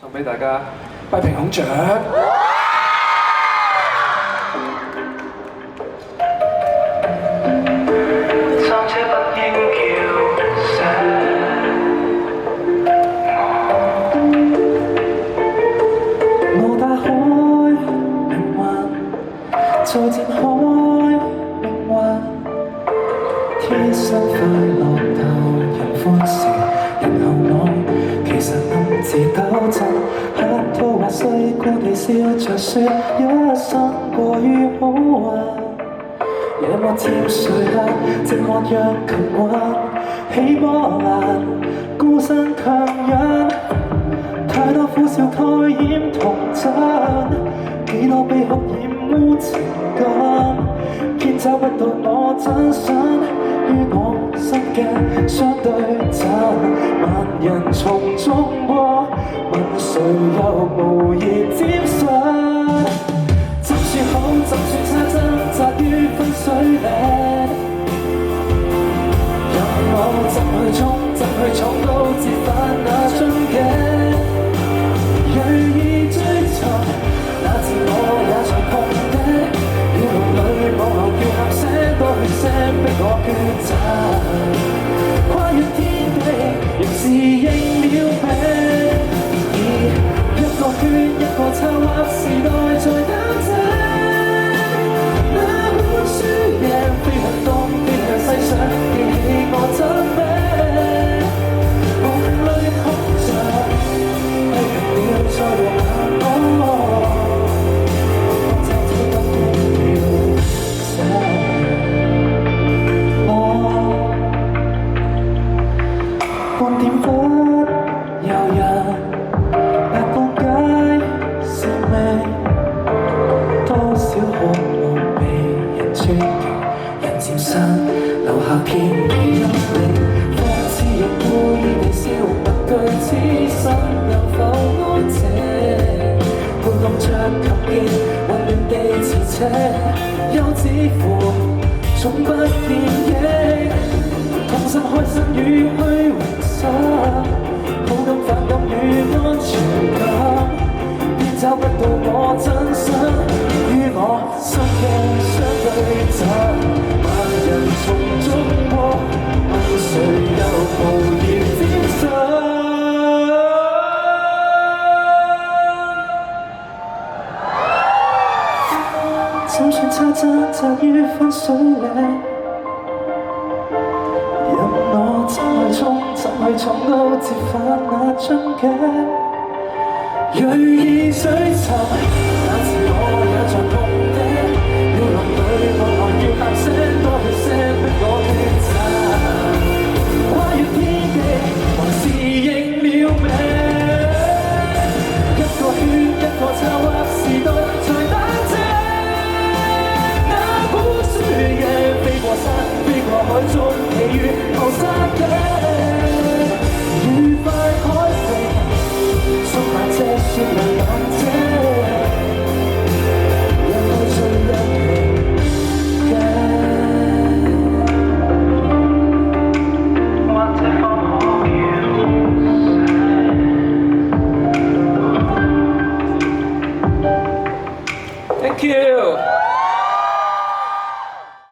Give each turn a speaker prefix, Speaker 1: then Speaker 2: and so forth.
Speaker 1: 送俾大家跛平孔雀。
Speaker 2: 三車不應叫醒我打開命運，再展開命運，天生快樂逗人歡笑，然後我其實暗自抖震，客套話細故地笑着說一生過於好運。夜幕漸垂下，寂寞若琴韻，起波瀾，孤身強忍，太多苦笑蓋掩童真，幾多悲哭染污情感，見找不到我真身，於我心嘅相對陣，萬人叢中過，問誰又無言沾唇。怎說好，怎說差真，集於分水嶺。任我怎去衝，怎去闖都折返那樽頸。銳意追尋，那自我也在碰壁。雨露裏往後叫喊聲，多血腥逼我抉擇。跨越天地，仍是認了命。一個圈，一個策劃時代在打正，哪管輸贏，飛向東，飛向西想，記起我真名。夢裏哭着，批評了再和眼光，就這不斷要醒我，半點不由人。多少渴望被人尊敬，人漸散，留下片片陰影。方知亦故意地消拔句此生能否安靜？撥弄着琴鍵，混亂地馳騁，休止符總不變形。痛心開心與虛榮心，好感反感與安全感。找不到我真身，於我心嘅相對陣，萬人叢中過，問誰又無言沾唇。怎算差真，集於分水嶺。任我怎去衝，怎去闖都折返那樽頸。銳意追尋，那自我也在碰壁。雨林裏望來要喊聲，多血腥逼我抉擇。跨越天地，還是認了命。一個圈，一個策劃時代在打正。哪管輸贏，飛過山，飛過海，終奇遇後殺頸。